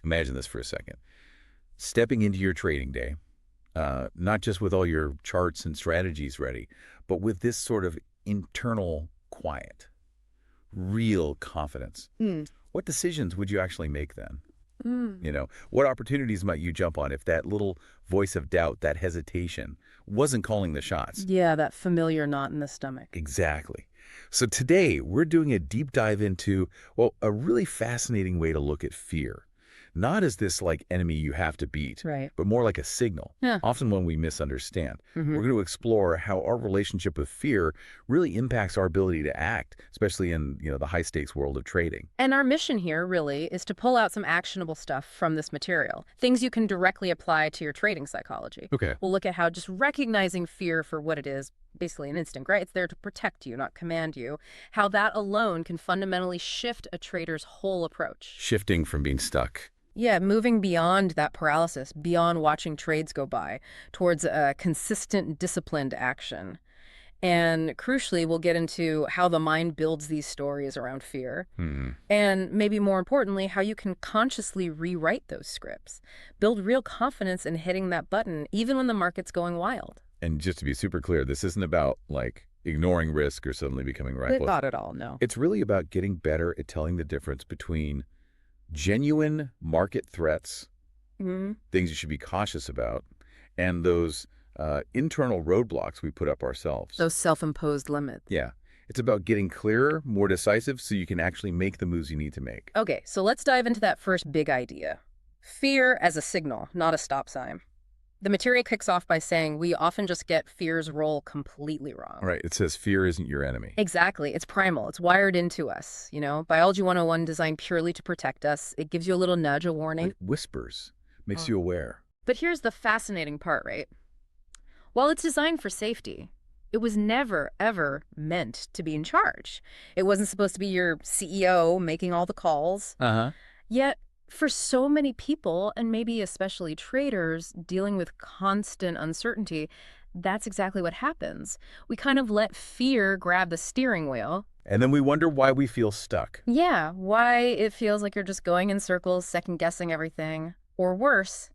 Imagine this for a second. Stepping into your trading day, not just with all your charts and strategies ready, but with this sort of internal quiet, real confidence. What decisions would you actually make then? What opportunities might you jump on if that little voice of doubt, that hesitation, wasn't calling the shots? Yeah, that familiar knot in the stomach. Exactly. So today, we're doing a deep dive into, well, a really fascinating way to look at fear. Not as this like enemy you have to beat, Right. but more like a signal, Yeah. often one we misunderstand. We're going to explore how our relationship with fear really impacts our ability to act, especially in, the high-stakes world of trading. And our mission here, really, is to pull out some actionable stuff from this material, things you can directly apply to your trading psychology. Okay. We'll look at how just recognizing fear for what it is, basically an instinct, right? It's there to protect you, not command you. How that alone can fundamentally shift a trader's whole approach. Shifting from being stuck. Yeah, moving beyond that paralysis, beyond watching trades go by, towards a consistent, disciplined action. And crucially, we'll get into how the mind builds these stories around fear. And maybe more importantly, how you can consciously rewrite those scripts. Build real confidence in hitting that button, even when the market's going wild. And just to be super clear, this isn't about, ignoring risk or suddenly becoming reckless. Not at all, no. It's really about getting better at telling the difference between genuine market threats, things you should be cautious about, and those internal roadblocks we put up ourselves. Those self-imposed limits. Yeah. It's about getting clearer, more decisive, so you can actually make the moves you need to make. Okay, so let's dive into that first big idea. Fear as a signal, not a stop sign. The material kicks off by saying we often just get fear's role completely wrong. Right. It says fear isn't your enemy. Exactly. It's primal. It's wired into us. Biology 101 designed purely to protect us. It gives you a little nudge, a warning. It whispers, makes you aware. But here's the fascinating part, right? While it's designed for safety, it was never, ever meant to be in charge. It wasn't supposed to be your CEO making all the calls. Yet, for so many people, and maybe especially traders, dealing with constant uncertainty, that's exactly what happens. We kind of let fear grab the steering wheel. And then we wonder why we feel stuck. Yeah, why it feels like you're just going in circles, second-guessing everything. Or worse,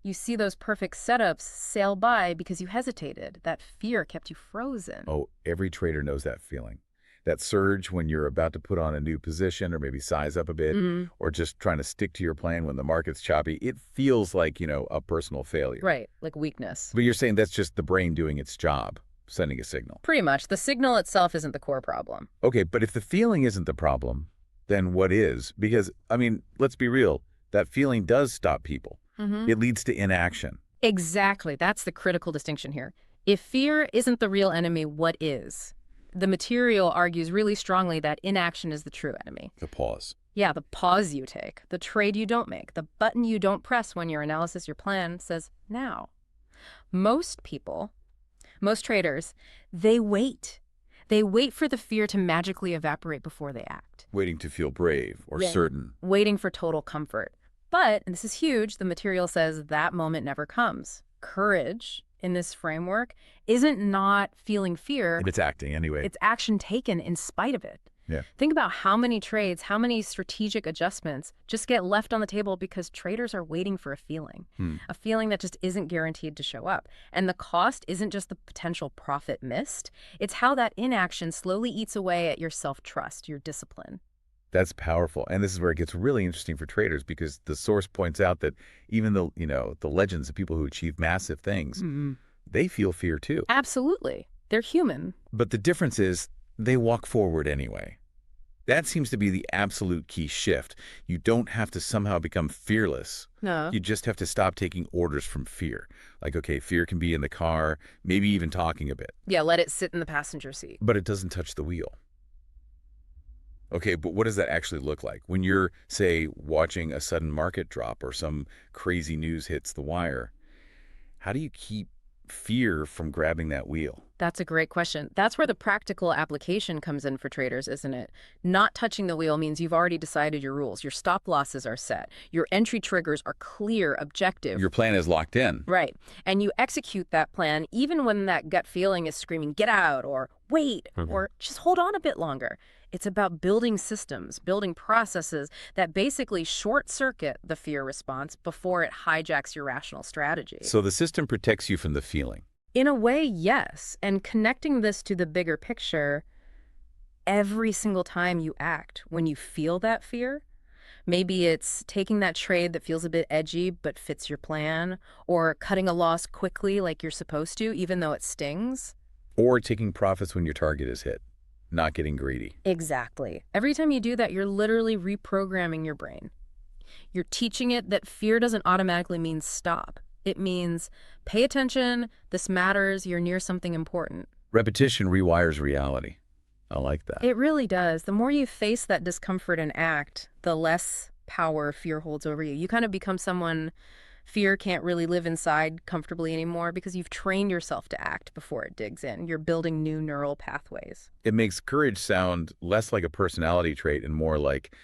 you see those perfect setups sail by because you hesitated. That fear kept you frozen. Oh, every trader knows that feeling. That surge when you're about to put on a new position or maybe size up a bit or just trying to stick to your plan when the market's choppy, it feels like, a personal failure. Right, like weakness. But you're saying that's just the brain doing its job, sending a signal. Pretty much. The signal itself isn't the core problem. Okay, but if the feeling isn't the problem, then what is? Because, let's be real, that feeling does stop people. It leads to inaction. Exactly. That's the critical distinction here. If fear isn't the real enemy, what is? The material argues really strongly that inaction is the true enemy. The pause. Yeah, the pause you take, the trade you don't make, the button you don't press when your analysis, your plan says now. Most people, most traders, they wait. They wait for the fear to magically evaporate before they act. Waiting to feel brave or certain. Waiting for total comfort. But, and this is huge, the material says that moment never comes. Courage, in this framework, isn't not feeling fear. It's acting anyway. It's action taken in spite of it. Yeah. Think about how many trades, how many strategic adjustments just get left on the table because traders are waiting for a feeling that just isn't guaranteed to show up. And the cost isn't just the potential profit missed. It's how that inaction slowly eats away at your self-trust, your discipline. That's powerful. And this is where it gets really interesting for traders because the source points out that even the legends of people who achieve massive things, they feel fear too. Absolutely. They're human. But the difference is they walk forward anyway. That seems to be the absolute key shift. You don't have to somehow become fearless. No. You just have to stop taking orders from fear. Like, okay, fear can be in the car, maybe even talking a bit. Yeah, let it sit in the passenger seat. But it doesn't touch the wheel. Okay, but what does that actually look like? When you're, say, watching a sudden market drop or some crazy news hits the wire, how do you keep fear from grabbing that wheel? That's a great question. That's where the practical application comes in for traders, isn't it? Not touching the wheel means you've already decided your rules. Your stop losses are set. Your entry triggers are clear, objective. Your plan is locked in. Right. And you execute that plan even when that gut feeling is screaming, get out, or wait, or just hold on a bit longer. It's about building systems, building processes that basically short-circuit the fear response before it hijacks your rational strategy. So the system protects you from the feeling. In a way, yes. And connecting this to the bigger picture, every single time you act, when you feel that fear, maybe it's taking that trade that feels a bit edgy but fits your plan, or cutting a loss quickly like you're supposed to, even though it stings. Or taking profits when your target is hit, not getting greedy. Exactly. Every time you do that, you're literally reprogramming your brain. You're teaching it that fear doesn't automatically mean stop. It means pay attention, this matters, you're near something important. Repetition rewires reality. I like that. It really does. The more you face that discomfort and act, the less power fear holds over you. You kind of become someone fear can't really live inside comfortably anymore because you've trained yourself to act before it digs in. You're building new neural pathways. It makes courage sound less like a personality trait and more like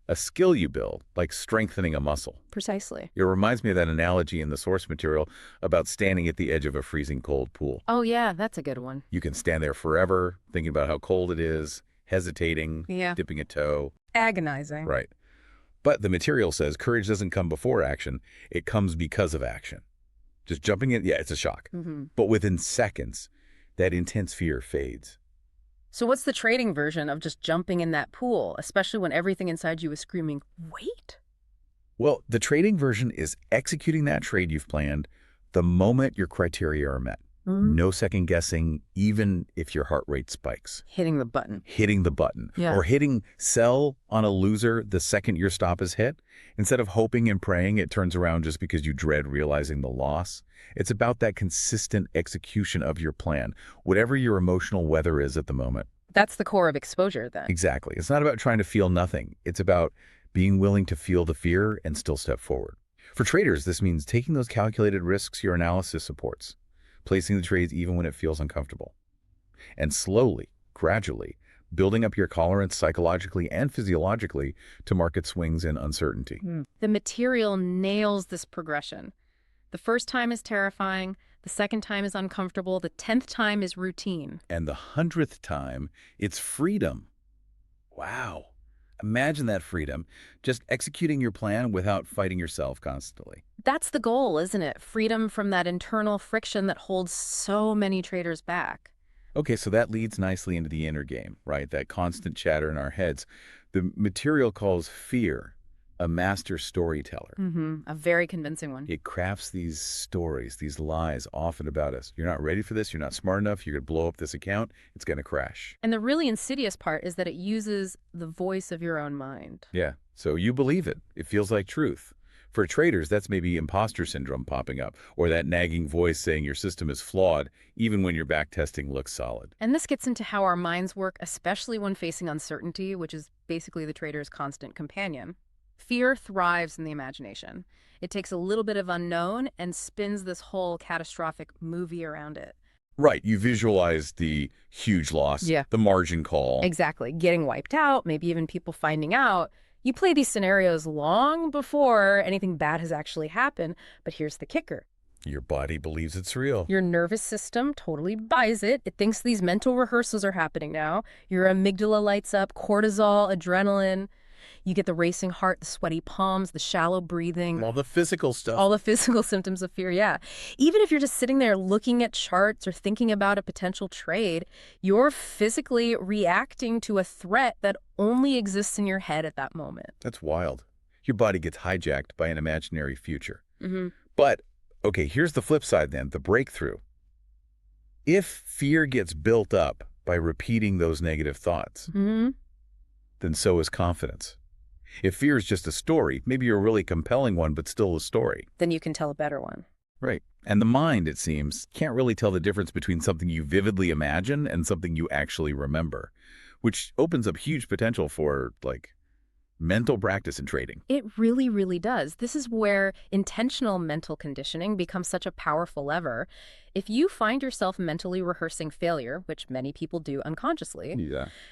a skill you build, like strengthening a muscle. Precisely. It reminds me of that analogy in the source material about standing at the edge of a freezing cold pool. Oh, yeah, that's a good one. You can stand there forever, thinking about how cold it is, hesitating, Yeah. dipping a toe. Agonizing. Right. But the material says courage doesn't come before action. It comes because of action. Just jumping in, yeah, it's a shock. But within seconds, that intense fear fades. So what's the trading version of just jumping in that pool, especially when everything inside you is screaming, wait? Well, the trading version is executing that trade you've planned the moment your criteria are met. No second guessing, even if your heart rate spikes. Hitting the button. Hitting the button. Yeah. Or hitting sell on a loser the second your stop is hit. Instead of hoping and praying it turns around just because you dread realizing the loss. It's about that consistent execution of your plan, whatever your emotional weather is at the moment. That's the core of exposure, then. Exactly. It's not about trying to feel nothing. It's about being willing to feel the fear and still step forward. For traders, this means taking those calculated risks your analysis supports, placing the trades even when it feels uncomfortable, and slowly, gradually, building up your tolerance psychologically and physiologically to market swings and uncertainty. The material nails this progression. The first time is terrifying, the second time is uncomfortable, the 10th time is routine. And the 100th time, it's freedom. Wow. Imagine that freedom, just executing your plan without fighting yourself constantly. That's the goal, isn't it? Freedom from that internal friction that holds so many traders back. Okay, so that leads nicely into the inner game, right? That constant chatter in our heads. The material calls fear a master storyteller. A very convincing one. It crafts these stories, these lies often about us. You're not ready for this. You're not smart enough. You're going to blow up this account. It's going to crash. And the really insidious part is that it uses the voice of your own mind. Yeah, so you believe it. It feels like truth. For traders, that's maybe imposter syndrome popping up, or that nagging voice saying your system is flawed, even when your back testing looks solid. And this gets into how our minds work, especially when facing uncertainty, which is basically the trader's constant companion. Fear thrives in the imagination. It takes a little bit of unknown and spins this whole catastrophic movie around it. Right, you visualize the huge loss, Yeah. the margin call. Exactly. Getting wiped out, maybe even people finding out. You play these scenarios long before anything bad has actually happened, but here's the kicker. Your body believes it's real. Your nervous system totally buys it. It thinks these mental rehearsals are happening now. Your amygdala lights up, cortisol, adrenaline. You get the racing heart, the sweaty palms, the shallow breathing. All the physical stuff. All the physical symptoms of fear, yeah. Even if you're just sitting there looking at charts or thinking about a potential trade, you're physically reacting to a threat that only exists in your head at that moment. That's wild. Your body gets hijacked by an imaginary future. But, okay, here's the flip side then, the breakthrough. If fear gets built up by repeating those negative thoughts, then so is confidence. If fear is just a story, maybe you're a really compelling one, but still a story. Then you can tell a better one. Right. And the mind, it seems, can't really tell the difference between something you vividly imagine and something you actually remember, which opens up huge potential for, like, mental practice in trading. It really, really does. This is where intentional mental conditioning becomes such a powerful lever. If you find yourself mentally rehearsing failure, which many people do unconsciously,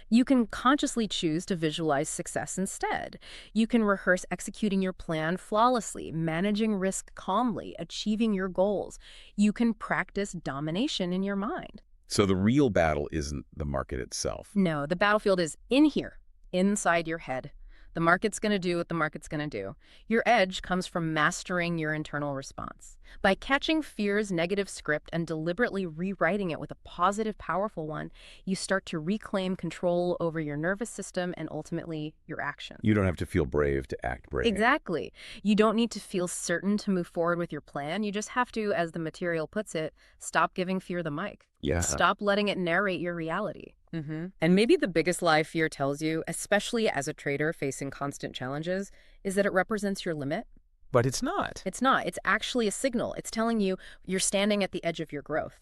you can consciously choose to visualize success instead. You can rehearse executing your plan flawlessly, managing risk calmly, achieving your goals. You can practice domination in your mind. So the real battle isn't the market itself. No, the battlefield is in here, inside your head. The market's going to do what the market's going to do. Your edge comes from mastering your internal response. By catching fear's negative script and deliberately rewriting it with a positive, powerful one, you start to reclaim control over your nervous system and ultimately your actions. You don't have to feel brave to act brave. Exactly. You don't need to feel certain to move forward with your plan. You just have to, as the material puts it, stop giving fear the mic. Yeah. Stop letting it narrate your reality. And maybe the biggest lie fear tells you, especially as a trader facing constant challenges, is that it represents your limit. But it's not. It's not. It's actually a signal. It's telling you you're standing at the edge of your growth.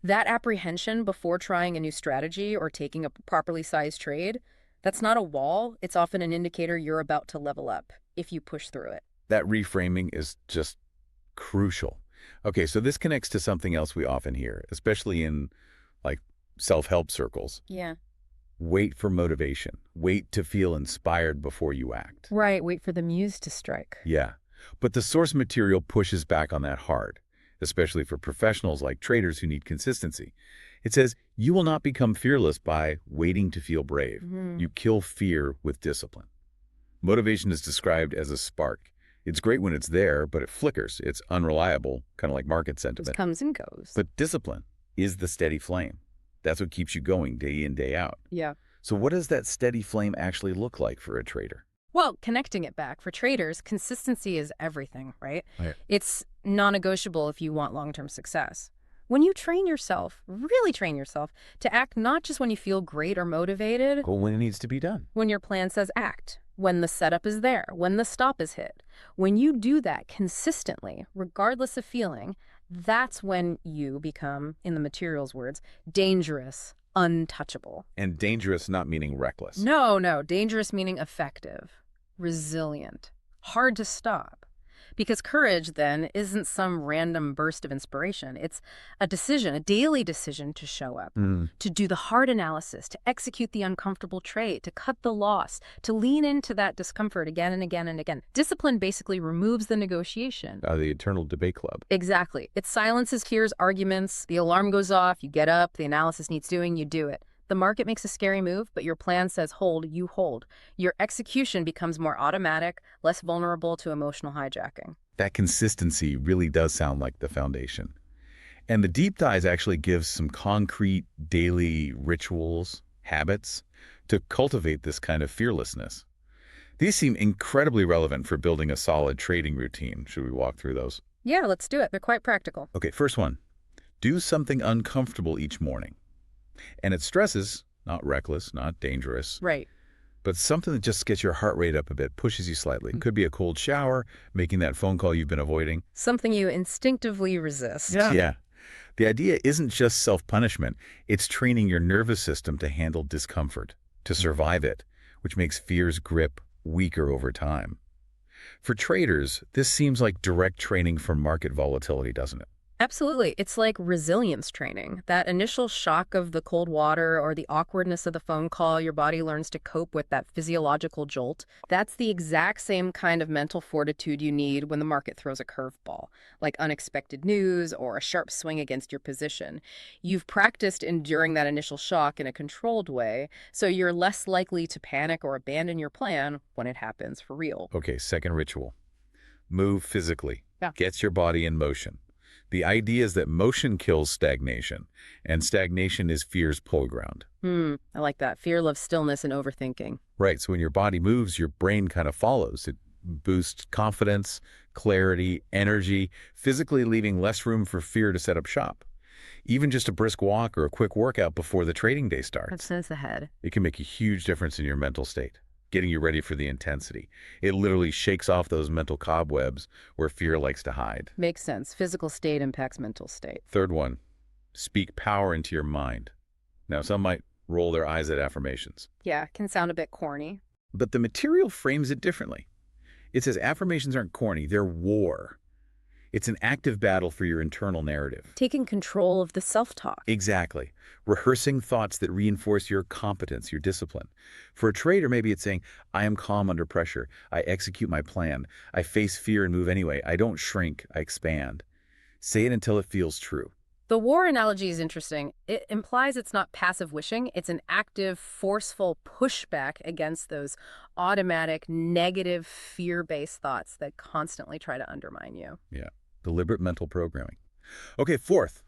That apprehension before trying a new strategy or taking a properly sized trade, that's not a wall. It's often an indicator you're about to level up if you push through it. That reframing is just crucial. Okay, so this connects to something else we often hear, especially in like self-help circles. Yeah. Wait for motivation. Wait to feel inspired before you act. Right. Wait for the muse to strike. Yeah, but the source material pushes back on that hard, especially for professionals like traders who need consistency. It says, you will not become fearless by waiting to feel brave. You kill fear with discipline. Motivation is described as a spark. It's great when it's there, but it flickers. It's unreliable, kind of like market sentiment. It comes and goes. But discipline is the steady flame. That's what keeps you going day in, day out. Yeah. So what does that steady flame actually look like for a trader? Well, connecting it back, for traders, consistency is everything, right? Right. It's non-negotiable if you want long-term success. When you train yourself, really train yourself, to act not just when you feel great or motivated, Well, when it needs to be done. when your plan says act, when the setup is there, when the stop is hit. When you do that consistently, regardless of feeling, that's when you become, in the material's words, dangerous, untouchable. And dangerous not meaning reckless. No, dangerous meaning effective, resilient, hard to stop. Because courage, then, isn't some random burst of inspiration. It's a decision, a daily decision to show up, to do the hard analysis, to execute the uncomfortable trade, to cut the loss, to lean into that discomfort again and again and again. Discipline basically removes the negotiation. The eternal debate club. Exactly. It silences fear's arguments. The alarm goes off, you get up, the analysis needs doing, you do it. The market makes a scary move, but your plan says hold, you hold. Your execution becomes more automatic, less vulnerable to emotional hijacking. That consistency really does sound like the foundation. And the deep dives actually gives some concrete daily rituals, habits, to cultivate this kind of fearlessness. These seem incredibly relevant for building a solid trading routine. Should we walk through those? Yeah, let's do it. They're quite practical. Okay, first one. Do something uncomfortable each morning. And it stresses, not reckless, not dangerous, Right. but something that just gets your heart rate up a bit, pushes you slightly. Could be a cold shower, making that phone call you've been avoiding. Something you instinctively resist. Yeah. The idea isn't just self-punishment. It's training your nervous system to handle discomfort, to survive it, which makes fear's grip weaker over time. For traders, this seems like direct training for market volatility, doesn't it? Absolutely. It's like resilience training. That initial shock of the cold water or the awkwardness of the phone call, your body learns to cope with that physiological jolt. That's the exact same kind of mental fortitude you need when the market throws a curveball, like unexpected news or a sharp swing against your position. You've practiced enduring that initial shock in a controlled way, so you're less likely to panic or abandon your plan when it happens for real. Okay, second ritual. Move physically. Yeah. Gets your body in motion. The idea is that motion kills stagnation, and stagnation is fear's playground. I like that. Fear loves stillness and overthinking. Right, so when your body moves, your brain kind of follows. It boosts confidence, clarity, energy, physically leaving less room for fear to set up shop. Even just a brisk walk or a quick workout before the trading day That starts. says the head. It can make a huge difference in your mental state, getting you ready for the intensity. It literally shakes off those mental cobwebs where fear likes to hide. Makes sense. Physical state impacts mental state. Third one, speak power into your mind. Now, some might roll their eyes at affirmations, Yeah, can sound a bit corny. but the material frames it differently. It says affirmations aren't corny, they're war. It's an active battle for your internal narrative. Taking control of the self-talk. Exactly. Rehearsing thoughts that reinforce your competence, your discipline. For a trader, maybe it's saying, I am calm under pressure. I execute my plan. I face fear and move anyway. I don't shrink, I expand. Say it until it feels true. The war analogy is interesting. It implies it's not passive wishing, it's an active, forceful pushback against those automatic, negative, fear-based thoughts that constantly try to undermine you. Yeah. Deliberate mental programming. Okay, fourth,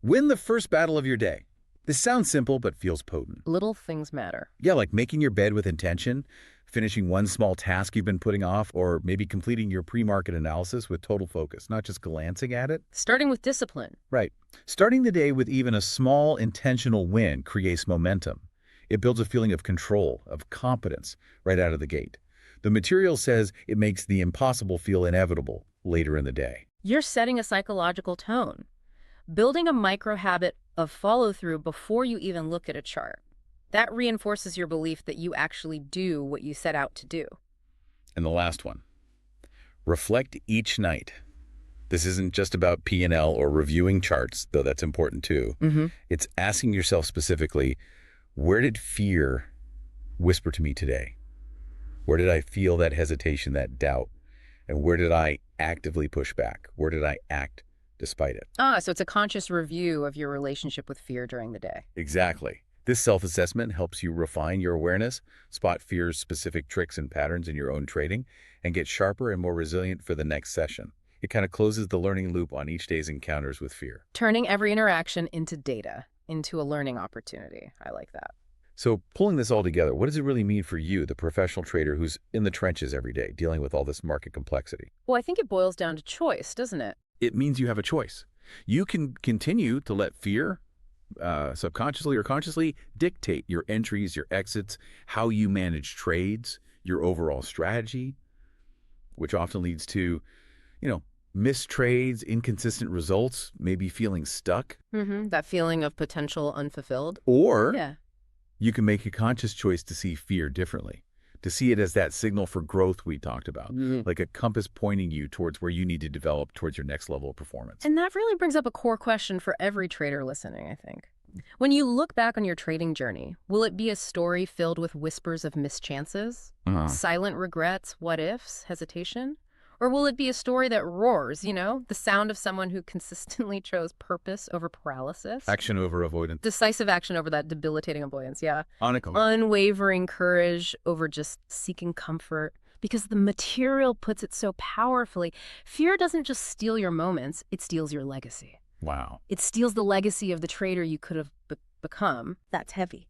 win the first battle of your day. This sounds simple, but feels potent. Little things matter. Yeah, like making your bed with intention, finishing one small task you've been putting off, or maybe completing your pre-market analysis with total focus, not just glancing at it. Starting with discipline. Right. Starting the day with even a small intentional win creates momentum. It builds a feeling of control, of competence, right out of the gate. The material says it makes the impossible feel inevitable later in the day. You're setting a psychological tone, building a micro habit of follow-through before you even look at a chart. That reinforces your belief that you actually do what you set out to do. And the last one, reflect each night. This isn't just about P&L or reviewing charts, though that's important too. It's asking yourself specifically, where did fear whisper to me today? Where did I feel that hesitation, that doubt? And where did I actively push back? Where did I act despite it? So it's a conscious review of your relationship with fear during the day. Exactly. This self-assessment helps you refine your awareness, spot fear's specific tricks and patterns in your own trading, and get sharper and more resilient for the next session. It kind of closes the learning loop on each day's encounters with fear. Turning every interaction into data, into a learning opportunity. I like that. So pulling this all together, what does it really mean for you, the professional trader who's in the trenches every day, dealing with all this market complexity? Well, I think it boils down to choice, doesn't it? It means you have a choice. You can continue to let fear, subconsciously or consciously, dictate your entries, your exits, how you manage trades, your overall strategy, which often leads to, missed trades, inconsistent results, maybe feeling stuck. That feeling of potential unfulfilled. Or Yeah. you can make a conscious choice to see fear differently, to see it as that signal for growth we talked about, like a compass pointing you towards where you need to develop towards your next level of performance. And that really brings up a core question for every trader listening, I think. When you look back on your trading journey, will it be a story filled with whispers of mischances, silent regrets, what ifs, hesitation? Or will it be a story that roars, the sound of someone who consistently chose purpose over paralysis? Action over avoidance. Decisive action over that debilitating avoidance, yeah. Unaccountable. Unwavering courage over just seeking comfort. Because the material puts it so powerfully. Fear doesn't just steal your moments, it steals your legacy. Wow. It steals the legacy of the trader you could have become. That's heavy.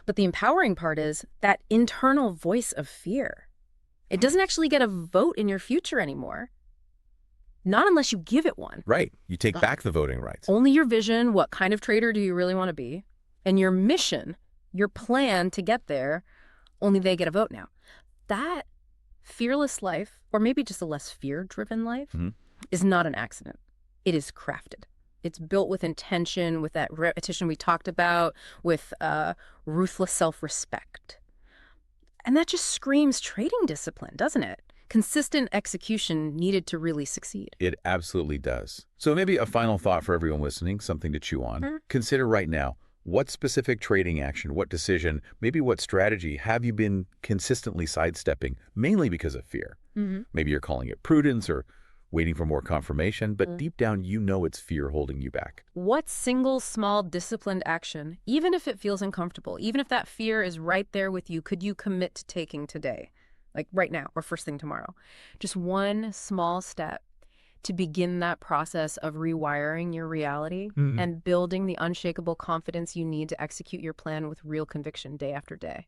But the empowering part is that internal voice of fear. It doesn't actually get a vote in your future anymore. Not unless you give it one. Right. You take back the voting rights. Only your vision, what kind of trader do you really want to be, and your mission, your plan to get there, only they get a vote now. That fearless life, or maybe just a less fear-driven life, is not an accident. It is crafted. It's built with intention, with that repetition we talked about, with ruthless self-respect. And that just screams trading discipline, doesn't it? Consistent execution needed to really succeed. It absolutely does. So maybe a final thought for everyone listening, something to chew on. Consider right now, what specific trading action, what decision, maybe what strategy have you been consistently sidestepping, mainly because of fear? Maybe you're calling it prudence or waiting for more confirmation, but deep down it's fear holding you back. What single small disciplined action, even if it feels uncomfortable, even if that fear is right there with you, could you commit to taking today? Like right now or first thing tomorrow? Just one small step to begin that process of rewiring your reality and building the unshakable confidence you need to execute your plan with real conviction day after day.